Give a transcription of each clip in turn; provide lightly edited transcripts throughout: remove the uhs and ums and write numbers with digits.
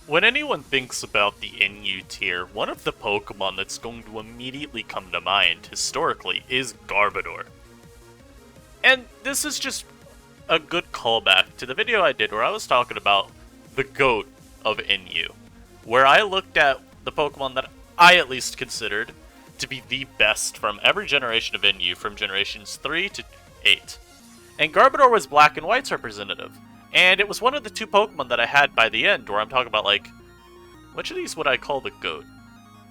When anyone thinks about the NU tier, one of the Pokemon that's going to immediately come to mind, historically, is Garbodor. And this is just a good callback to the video I did where I was talking about the GOAT of NU, where I looked at the Pokemon that I at least considered to be the best from every generation of NU, from generations 3 to 8. And Garbodor was Black and White's representative. And it was one of the two Pokemon that I had by the end, where I'm talking about, like, which of these would I call the GOAT?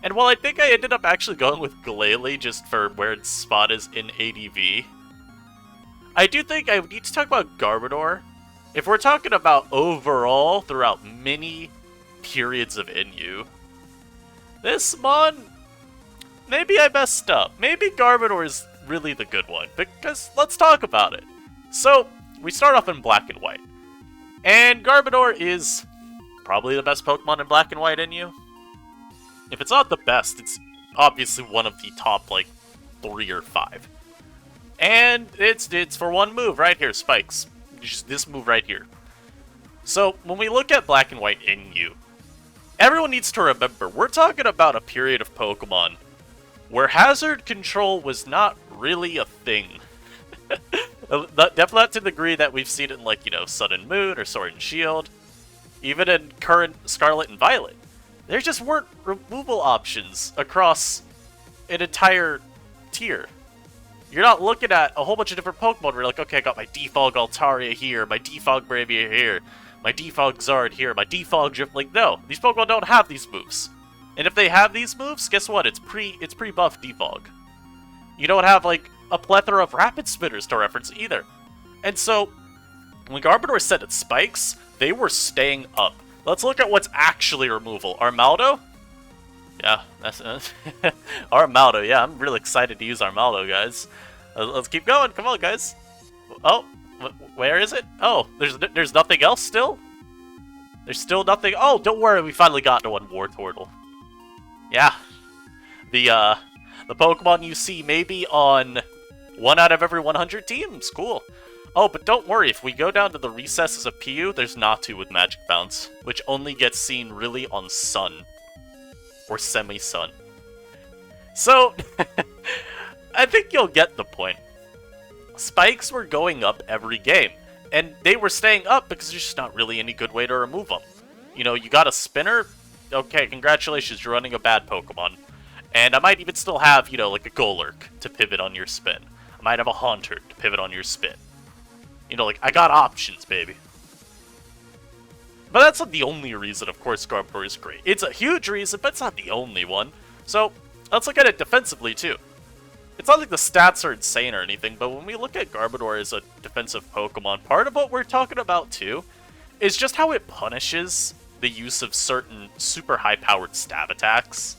And while I think I ended up actually going with Glalie just for where its spot is in ADV, I do think I need to talk about Garbodor. If we're talking about overall throughout many periods of NU, this mon, maybe I messed up. Maybe Garbodor is really the good one, because let's talk about it. So, we start off in Black and White. And Garbodor is probably the best Pokemon in Black and White NU. If it's not the best, it's obviously one of the top, like, 3 or 5. And it's for one move right here, Spikes. Just this move right here. So, when we look at Black and White NU, everyone needs to remember, we're talking about a period of Pokemon where hazard control was not really a thing. Definitely not to the degree that we've seen it in, like, you know, Sun and Moon or Sword and Shield. Even in current Scarlet and Violet. There just weren't removal options across an entire tier. You're not looking at a whole bunch of different Pokemon where you're like, okay, I got my Defog Altaria here, my Defog Bravia here, my Defog Zard here, my Defog Drift. Like, no, these Pokemon don't have these moves. And if they have these moves, guess what? It's pre-buff Defog. You don't have, like, a plethora of Rapid Spitters to reference either. And so, when Garbodor set its spikes, they were staying up. Let's look at what's actually removal. Armaldo? Yeah, that's Armaldo. Yeah, I'm really excited to use Armaldo, guys. Let's keep going. Come on, guys. Oh, where is it? Oh, there's nothing else still? There's still nothing. Oh, don't worry. We finally got to one Wartortle. Yeah. The Pokemon you see maybe on 1 out of every 100 teams. Cool. Oh, but don't worry, if we go down to the recesses of PU, there's Natu with Magic Bounce, which only gets seen really on Sun. Or Semi-Sun. So, I think you'll get the point. Spikes were going up every game, and they were staying up because there's just not really any good way to remove them. You know, you got a Spinner? Okay, congratulations, you're running a bad Pokemon. And I might even still have, you know, like a Golurk to pivot on your spin. I might have a Haunter to pivot on your spin. You know, like, I got options, baby. But that's not the only reason, of course, Garbodor is great. It's a huge reason, but it's not the only one. So, let's look at it defensively, too. It's not like the stats are insane or anything, but when we look at Garbodor as a defensive Pokemon, part of what we're talking about, too, is just how it punishes the use of certain super high-powered stab attacks.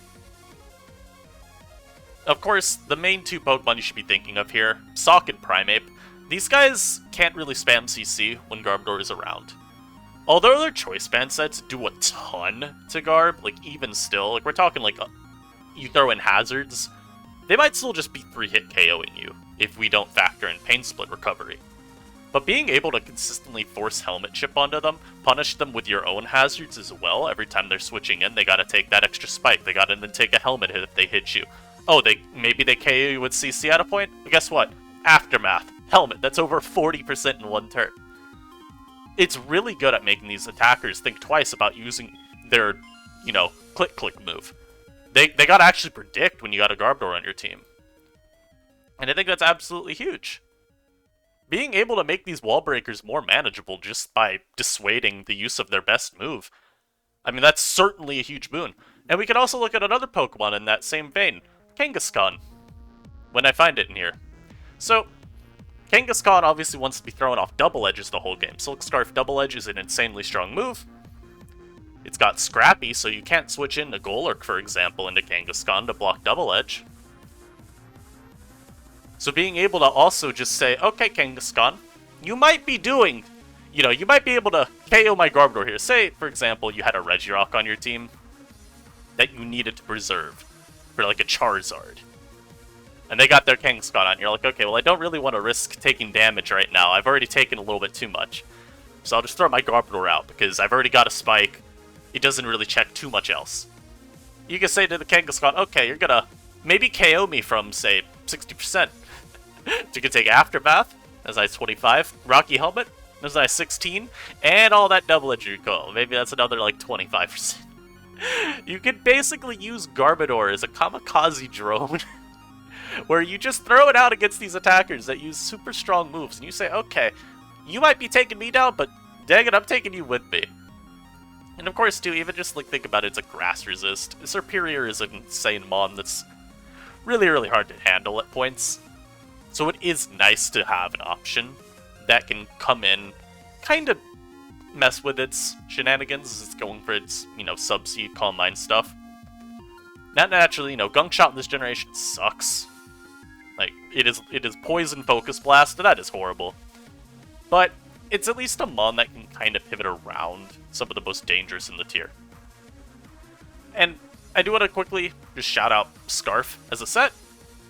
Of course, the main two Pokemon you should be thinking of here, Sawk and Primeape. These guys can't really spam CC when Garbodor is around. Although their choice band sets do a ton to Garb, like even still, like we're talking like you throw in hazards, they might still just be 3-hit KOing you if we don't factor in Pain Split recovery. But being able to consistently force Helmet Chip onto them, punish them with your own hazards as well, every time they're switching in, they gotta take that extra spike, they gotta then take a helmet hit if they hit you. Oh, maybe they KO you with CC at a point? But guess what? Aftermath. Helmet, that's over 40% in one turn. It's really good at making these attackers think twice about using their, you know, click-click move. They gotta actually predict when you got a Garbodor on your team. And I think that's absolutely huge. Being able to make these wall breakers more manageable just by dissuading the use of their best move, I mean, that's certainly a huge boon. And we can also look at another Pokemon in that same vein, Kangaskhan, when I find it in here. So, Kangaskhan obviously wants to be throwing off double edges the whole game. Silk Scarf double edge is an insanely strong move. It's got Scrappy, so you can't switch in a Golurk, for example, into Kangaskhan to block double edge. So being able to also just say, okay, Kangaskhan, you might be doing, you know, you might be able to KO my Garbodor here. Say, for example, you had a Regirock on your team that you needed to preserve for like a Charizard. And they got their Kangaskhan on. You're like, okay, well, I don't really want to risk taking damage right now. I've already taken a little bit too much. So I'll just throw my Garbodor out because I've already got a Spike. it doesn't really check too much else. You can say to the Kangaskhan, okay, you're gonna maybe KO me from, say, 60%. You can take Aftermath, as I 25, Rocky Helmet, as I 16, and all that double edge recoil. Maybe that's another, like, 25%. You can basically use Garbodor as a kamikaze drone, where you just throw it out against these attackers that use super strong moves, and you say, okay, you might be taking me down, but dang it, I'm taking you with me. And of course, too, even just, like, think about it, it's a grass resist. Serperior is an insane mon that's really, really hard to handle at points. So it is nice to have an option that can come in, kind of mess with its shenanigans as it's going for its, you know, Sub-Seed, Calm Mind stuff. Not naturally, you know, Gunk Shot in this generation sucks. Like, it is Poison Focus Blast, and that is horrible. But it's at least a mon that can kind of pivot around some of the most dangerous in the tier. And I do want to quickly just shout out Scarf as a set.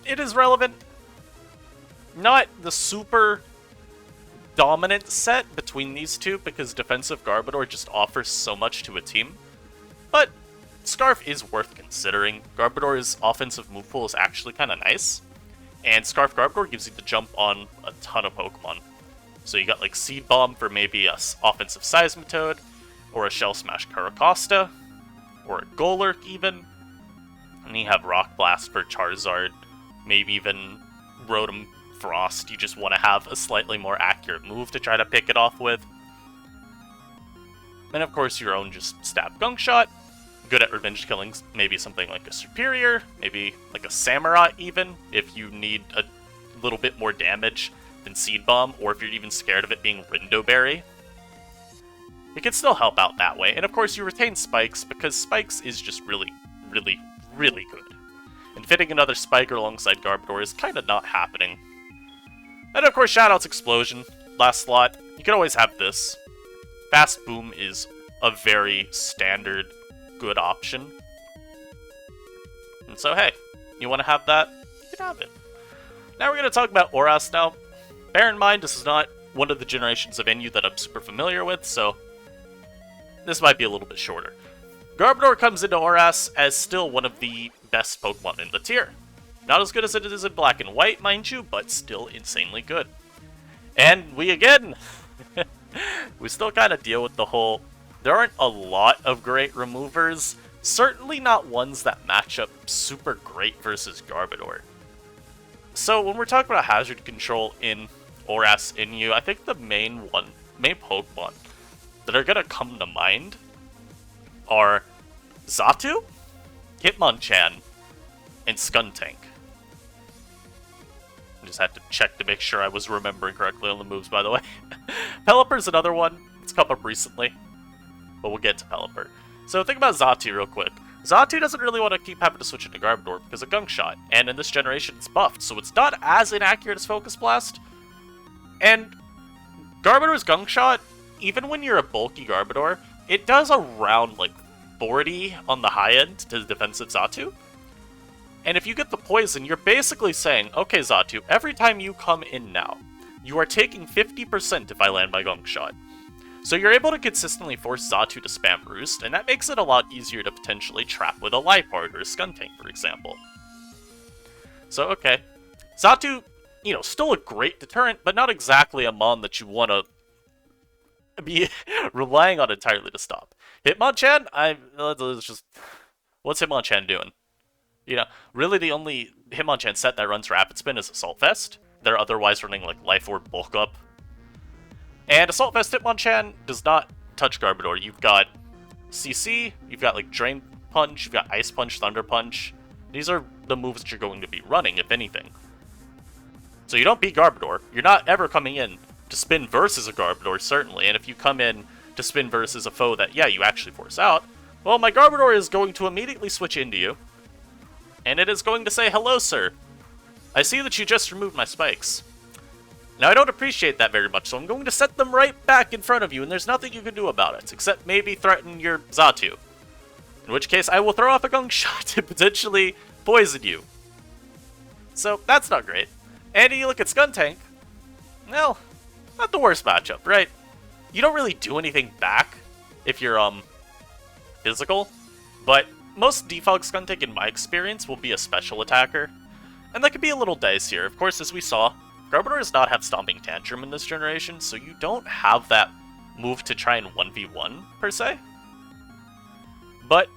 It is relevant. Not the super dominant set between these two, because defensive Garbodor just offers so much to a team. But Scarf is worth considering. Garbodor's offensive move pool is actually kind of nice. And Scarf Garbodor gives you the jump on a ton of Pokemon. So you got like Seed Bomb for maybe a offensive Seismitoad, or a Shell Smash Caracosta, or a Golurk even. And you have Rock Blast for Charizard, maybe even Rotom Frost. You just want to have a slightly more accurate move to try to pick it off with. And of course your own just stab Gunk Shot. Good at revenge killings, maybe something like a Serperior, maybe like a Samurott even, if you need a little bit more damage than Seed Bomb, or if you're even scared of it being Rindoberry. It can still help out that way, and of course you retain Spikes, because Spikes is just really, really, really good. And fitting another Spiker alongside Garbodor is kind of not happening. And of course shoutouts Explosion, last slot. You can always have this. Fast Boom is a very standard good option. And so hey, you want to have that? You can have it. Now we're going to talk about ORAS now. Bear in mind, this is not one of the generations of NU that I'm super familiar with, so this might be a little bit shorter. Garbodor comes into ORAS as still one of the best Pokemon in the tier. Not as good as it is in Black and White, mind you, but still insanely good. And we we still kind of deal with the whole, there aren't a lot of great removers, certainly not ones that match up super great versus Garbodor. So when we're talking about hazard control in ORAS NU, I think the main Pokemon that are going to come to mind are Xatu, Hitmonchan, and Skuntank. I just had to check to make sure I was remembering correctly on the moves, by the way. Pelipper's another one. It's come up recently, but we'll get to Pelipper. So think about Xatu real quick. Xatu doesn't really want to keep having to switch into Garbodor because of Gunk Shot, and in this generation it's buffed, so it's not as inaccurate as Focus Blast. And Garbodor's Gunk Shot, even when you're a bulky Garbodor, it does around like 40 on the high end to defensive Xatu. And if you get the poison, you're basically saying, okay Xatu, every time you come in now, you are taking 50% if I land my Gunk Shot. So you're able to consistently force Xatu to spam Roost, and that makes it a lot easier to potentially trap with a Liepard or a Skuntank, for example. So, okay. Xatu, you know, still a great deterrent, but not exactly a mon that you want to be relying on entirely to stop. Hitmonchan, what's Hitmonchan doing? You know, really the only Hitmonchan set that runs Rapid Spin is Assault Vest. They're otherwise running like Life Orb Bulk Up. And Assault Vest Hitmonchan does not touch Garbodor. You've got CC, you've got like Drain Punch, you've got Ice Punch, Thunder Punch. These are the moves that you're going to be running, if anything. So you don't beat Garbodor. You're not ever coming in to spin versus a Garbodor, certainly. And if you come in to spin versus a foe that, yeah, you actually force out, well, my Garbodor is going to immediately switch into you. And it is going to say, hello, sir. I see that you just removed my spikes. Now, I don't appreciate that very much, so I'm going to set them right back in front of you, and there's nothing you can do about it, except maybe threaten your Xatu. In which case, I will throw off a Gunk Shot to potentially poison you. So, that's not great. And you look at Skuntank, well, not the worst matchup, right? You don't really do anything back if you're physical, but most Defog Skuntank, in my experience, will be a special attacker, and that could be a little dicier. Of course, as we saw, Garbodor does not have Stomping Tantrum in this generation, so you don't have that move to try and 1v1, per se. But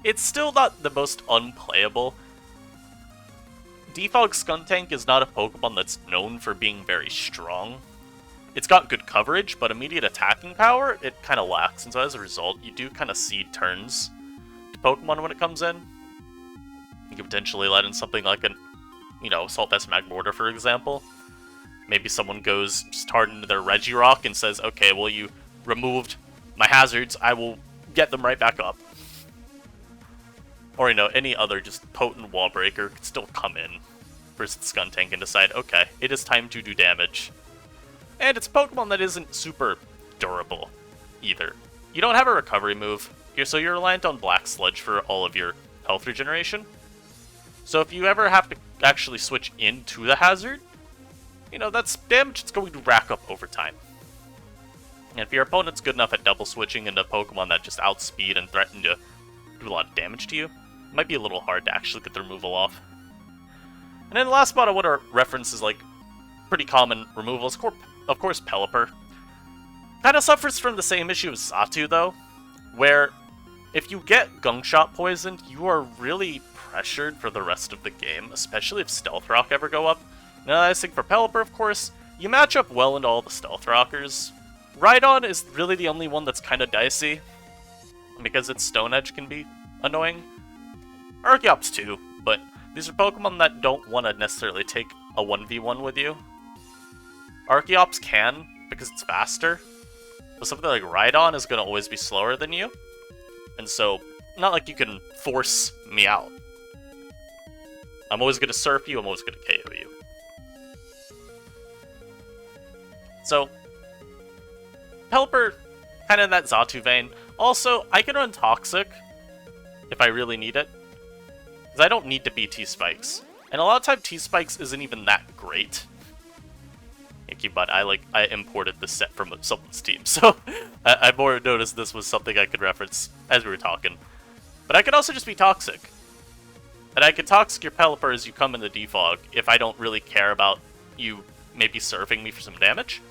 it's still not the most unplayable. Defog Skuntank is not a Pokemon that's known for being very strong. It's got good coverage, but immediate attacking power, it kind of lacks, and so as a result, you do kind of cede turns to Pokemon when it comes in. You could potentially let in something like an, Assault Vest Magmortar, for example. Maybe someone goes just hard into their Regirock and says, okay, well, you removed my hazards, I will get them right back up. Or, any other just potent wall breaker could still come in versus Skuntank and decide, okay, it is time to do damage. And it's a Pokemon that isn't super durable, either. You don't have a recovery move, so you're reliant on Black Sludge for all of your health regeneration. So if you ever have to actually switch into the hazard, that's damage that's going to rack up over time. And if your opponent's good enough at double switching into Pokemon that just outspeed and threaten to do a lot of damage to you, it might be a little hard to actually get the removal off. And then the last spot I want to reference is like pretty common removals. Of course, Pelipper. Kind of suffers from the same issue as Xatu, though, where if you get Gunk Shot poisoned, you are really pressured for the rest of the game, especially if Stealth Rock ever go up. Now, I think for Pelipper, of course, you match up well into all the Stealth Rockers. Rhydon is really the only one that's kind of dicey, because its Stone Edge can be annoying. Archeops too, but these are Pokemon that don't want to necessarily take a 1v1 with you. Archeops can, because it's faster, but something like Rhydon is going to always be slower than you, and so, not like you can force me out. I'm always going to surf you, I'm always going to KO you. So, Pelipper, kind of in that Xatu vein. Also, I can run Toxic if I really need it, because I don't need to be T-Spikes. And a lot of time T-Spikes isn't even that great. But I imported this set from someone's team, so I more noticed this was something I could reference as we were talking. But I could also just be Toxic. And I could Toxic your Pelipper as you come into Defog if I don't really care about you maybe surfing me for some damage.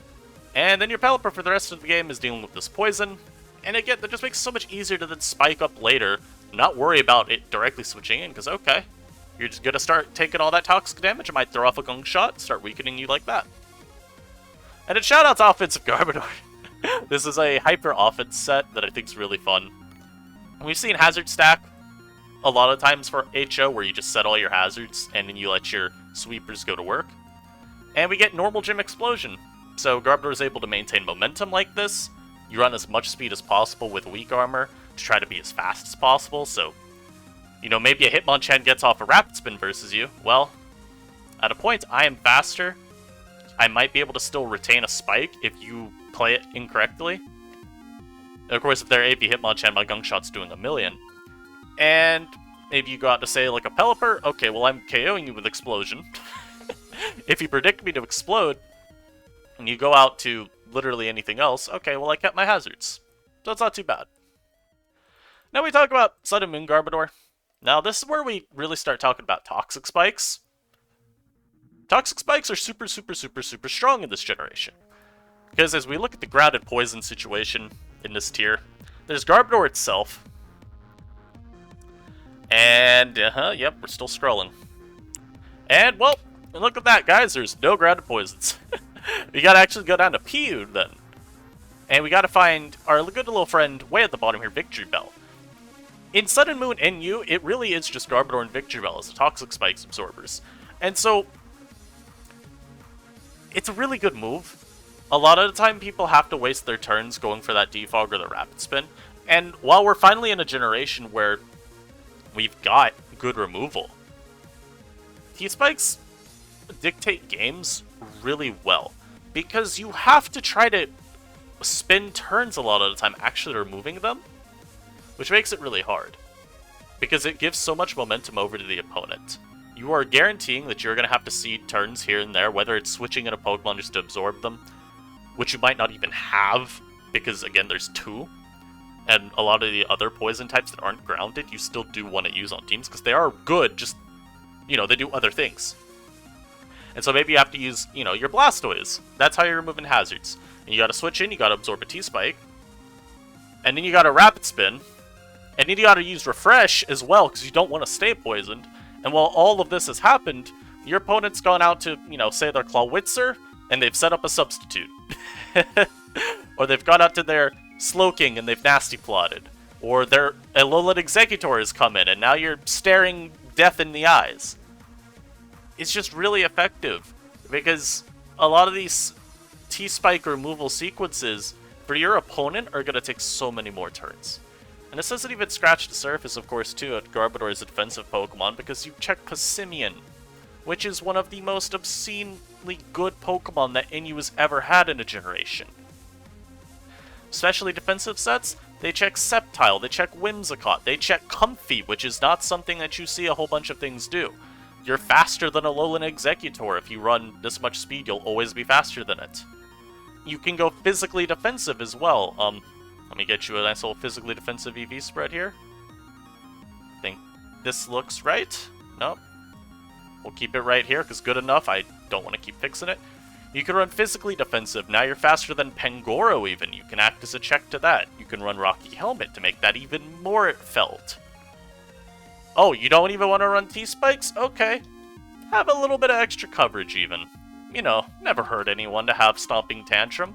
And then your Pelipper for the rest of the game is dealing with this poison, and again, that just makes it so much easier to then spike up later, not worry about it directly switching in, because okay, you're just gonna start taking all that toxic damage, I might throw off a Gunk Shot, start weakening you like that. And a shout out to Offensive Garbodor. This is a hyper offense set that I think is really fun. We've seen Hazard Stack a lot of times for HO, where you just set all your hazards, and then you let your sweepers go to work. And we get Normal Gym Explosion. So Garbodor is able to maintain momentum like this. You run as much speed as possible with weak armor to try to be as fast as possible, so, maybe a Hitmonchan gets off a Rapid Spin versus you. Well, at a point, I am faster. I might be able to still retain a Spike if you play it incorrectly. Of course, if they're AP Hitmonchan, my Gunk Shot's doing a million. And maybe you go out to say, like a Pelipper, okay, well, I'm KOing you with Explosion. If you predict me to explode, and you go out to literally anything else, okay, well, I kept my hazards. So it's not too bad. Now we talk about Sun and Moon Garbodor. Now this is where we really start talking about Toxic Spikes. Toxic Spikes are super, super, super, super strong in this generation. Because as we look at the grounded poison situation in this tier, there's Garbodor itself. And, yep, we're still scrolling. And, well, look at that, guys, there's no grounded poisons. We gotta actually go down to Piyun, then. And we gotta find our good little friend way at the bottom here, Victory Bell. In Sun and Moon NU, it really is just Garbodor and Victory Bell as the Toxic Spikes absorbers. And so, it's a really good move. A lot of the time, people have to waste their turns going for that Defog or the Rapid Spin. And while we're finally in a generation where we've got good removal, T-Spikes dictate games really well, because you have to try to spin turns a lot of the time actually removing them, which makes it really hard, because it gives so much momentum over to the opponent. You are guaranteeing that you're going to have to cede turns here and there, whether it's switching in a Pokemon just to absorb them, which you might not even have, because again, there's two. and a lot of the other poison types that aren't grounded, you still do want to use on teams, because they are good, just, you know, they do other things. And so maybe you have to use, you know, your Blastoise. That's how you're removing hazards. And you gotta switch in, you gotta absorb a T-Spike. And then you gotta Rapid Spin. And then you gotta use Refresh as well, because you don't want to stay poisoned. And while all of this has happened, your opponent's gone out to, you know, say their Clawitzer, and they've set up a substitute. Or they've gone out to their Slowking and they've nasty plotted. Or their Alolan Executor has come in, and now you're staring death in the eyes. It's just really effective, because a lot of these T-Spike removal sequences for your opponent are going to take so many more turns. And this doesn't even scratch the surface, of course, too, at Garbodor is a defensive Pokemon, because you check Passimian, which is one of the most obscenely good Pokemon that NU has ever had in a generation. Especially defensive sets, they check Sceptile, they check Whimsicott, they check Comfy, which is not something that you see a whole bunch of things do. You're faster than a Alolan Executor. If you run this much speed, you'll always be faster than it. You can go physically defensive as well. Let me get you a nice little physically defensive EV spread here. I think this looks right. Nope. We'll keep it right here, because good enough. I don't want to keep fixing it. You can run physically defensive. Now you're faster than Pangoro even. You can act as a check to that. You can run Rocky Helmet to make that even more felt. Oh, you don't even want to run T-Spikes? Okay. Have a little bit of extra coverage even. You know, never hurt anyone to have Stomping Tantrum.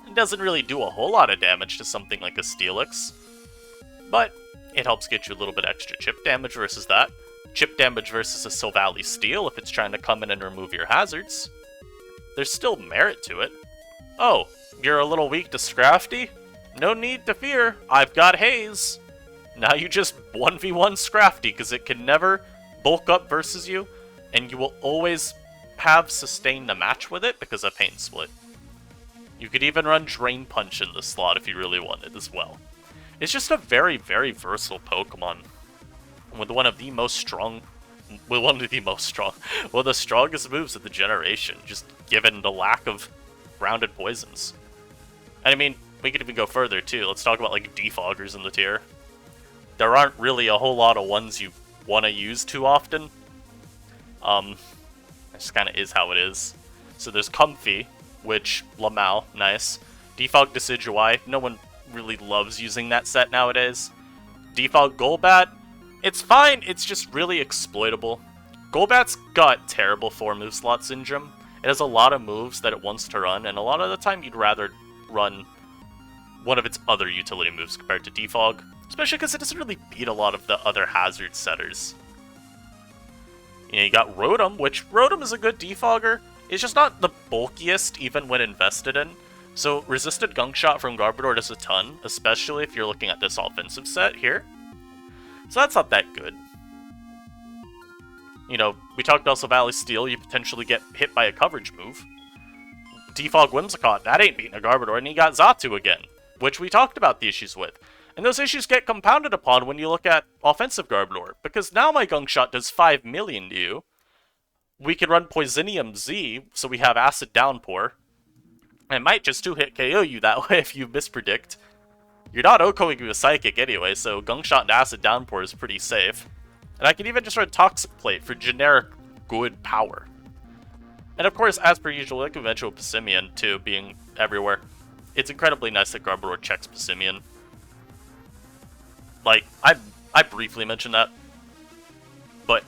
It doesn't really do a whole lot of damage to something like a Steelix, but it helps get you a little bit extra chip damage versus that. Chip damage versus a Silvally Steel if it's trying to come in and remove your hazards. There's still merit to it. Oh, you're a little weak to Scrafty? No need to fear, I've got Haze. Now you just 1v1 Scrafty, because it can never bulk up versus you, and you will always have sustained the match with it because of Pain Split. You could even run Drain Punch in this slot if you really wanted as well. It's just a very, very versatile Pokemon. With one of the strongest moves of the generation, just given the lack of grounded poisons. And I mean, we could even go further too. Let's talk about like defoggers in the tier. There aren't really a whole lot of ones you want to use too often. It just kind of is how it is. So there's Comfy, which, Lamau, nice. Defog Decidueye, no one really loves using that set nowadays. Defog Golbat, it's fine, it's just really exploitable. Golbat's got terrible 4-move slot syndrome. It has a lot of moves that it wants to run, and a lot of the time you'd rather run one of its other utility moves compared to Defog. Especially because it doesn't really beat a lot of the other hazard setters. You know, you got Rotom, which Rotom is a good defogger. It's just not the bulkiest, even when invested in. So resisted Gunk Shot from Garbodor does a ton, especially if you're looking at this offensive set here. So that's not that good. You know, we talked also Valley Steel, you potentially get hit by a coverage move. Defog Whimsicott, that ain't beating a Garbodor, and you got Xatu again, which we talked about the issues with. And those issues get compounded upon when you look at offensive Garbodor, because now my Gunk Shot does 5 million to you. We can run Poisonium Z, so we have Acid Downpour. And it might just 2-hit KO you that way if you mispredict. You're not OHKOing with Psychic anyway, so Gunk Shot and Acid Downpour is pretty safe. And I can even just run Toxic Plate for generic good power. And of course, as per usual, like eventual Passimian too, being everywhere. It's incredibly nice that Garbodor checks Passimian. Like, I briefly mentioned that, but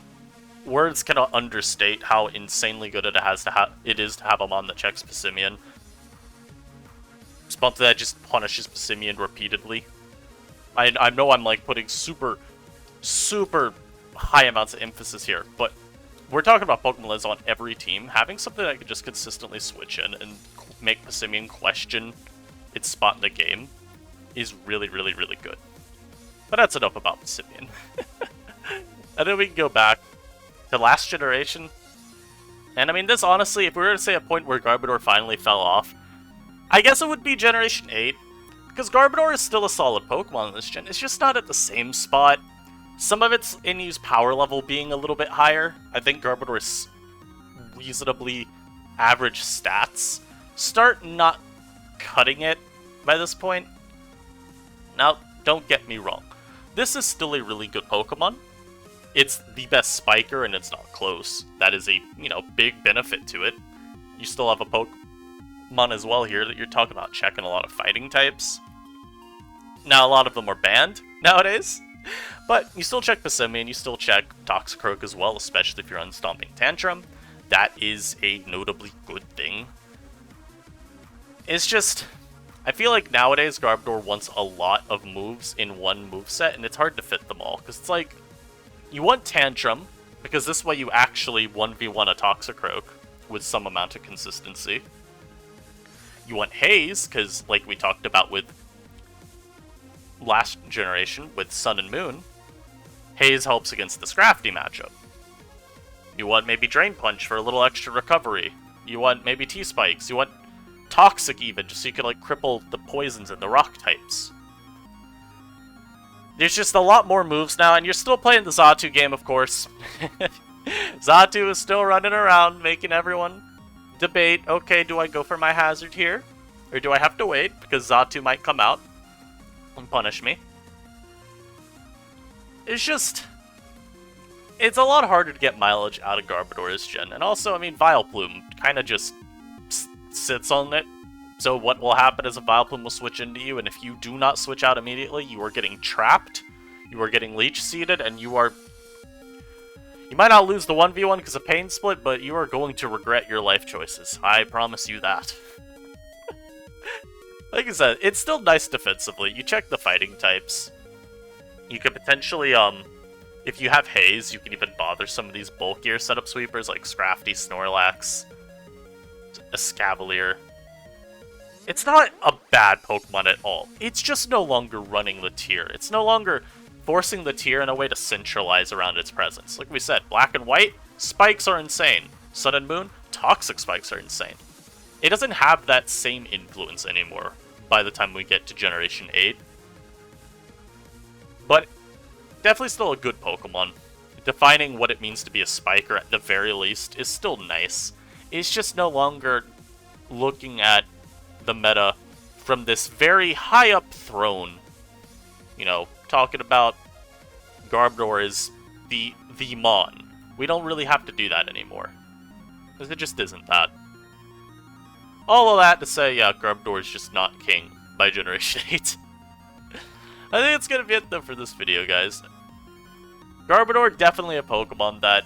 words cannot understate how insanely good it is to have a mon that checks Passimian. Something that just punishes Passimian repeatedly. I know I'm like putting super high amounts of emphasis here, but we're talking about Pokemon that's on every team. Having something that can just consistently switch in and make Passimian question its spot in the game is really, really, really good. But that's enough about Passimian. And then we can go back to last generation. And I mean, this honestly, if we were to say a point where Garbodor finally fell off, I guess it would be Generation 8. Because Garbodor is still a solid Pokemon in this gen. It's just not at the same spot. Some of it's in use power level being a little bit higher. I think Garbodor's reasonably average stats start not cutting it by this point. Now, don't get me wrong. This is still a really good Pokemon. It's the best spiker, and it's not close. That is a, big benefit to it. You still have a Pokemon as well here that you're talking about checking a lot of fighting types. Now, a lot of them are banned nowadays. But you still check Passimian, you still check Toxicroak as well, especially if you're on Stomping Tantrum. That is a notably good thing. It's just, I feel like nowadays Garbodor wants a lot of moves in one moveset, and it's hard to fit them all. Because it's like, you want Tantrum, because this way you actually 1v1 a Toxicroak with some amount of consistency. You want Haze, because like we talked about with last generation with Sun and Moon, Haze helps against the Scrafty matchup. You want maybe Drain Punch for a little extra recovery. You want maybe T-Spikes. You want Toxic even, just so you can like cripple the poisons and the rock types. There's just a lot more moves now, and you're still playing the Xatu game, of course. Xatu is still running around, making everyone debate, okay, do I go for my hazard here? Or do I have to wait, because Xatu might come out and punish me? It's just, it's a lot harder to get mileage out of Garbodor this gen. And also, I mean, Vileplume kind of just sits on it. So what will happen is a Vileplume will switch into you, and if you do not switch out immediately, you are getting trapped, you are getting leech seeded, and you might not lose the 1v1 because of Pain Split, but you are going to regret your life choices. I promise you that. Like I said, it's still nice defensively. You check the fighting types. You could potentially, if you have Haze, you can even bother some of these bulkier setup sweepers like Scrafty, Snorlax, Escavalier. It's not a bad Pokemon at all. It's just no longer running the tier. It's no longer forcing the tier in a way to centralize around its presence. Like we said, Black and White, spikes are insane. Sun and Moon, toxic spikes are insane. It doesn't have that same influence anymore by the time we get to Generation 8. But definitely still a good Pokemon. Defining what it means to be a spiker at the very least is still nice. It's just no longer looking at the meta from this very high up throne. You know, talking about Garbodor is the Mon. We don't really have to do that anymore. Because it just isn't that. All of that to say, yeah, Garbodor is just not king by Generation 8. I think it's gonna be it though for this video, guys. Garbodor, definitely a Pokemon that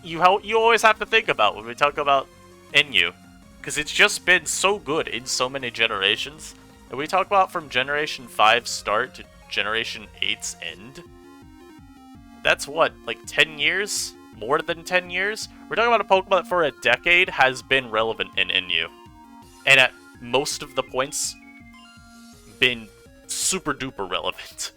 you always have to think about when we talk about NU. Because it's just been so good in so many generations. And we talk about from Generation 5's start to Generation 8's end. That's what, like 10 years? More than 10 years? We're talking about a Pokemon that for a decade has been relevant in NU. And at most of the points, been super duper relevant.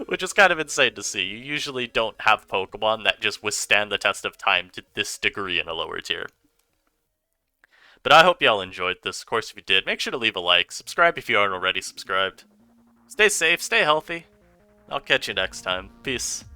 Which is kind of insane to see. You usually don't have Pokemon that just withstand the test of time to this degree in a lower tier. But I hope y'all enjoyed this. Of course, if you did, make sure to leave a like. Subscribe if you aren't already subscribed. Stay safe, stay healthy. I'll catch you next time. Peace.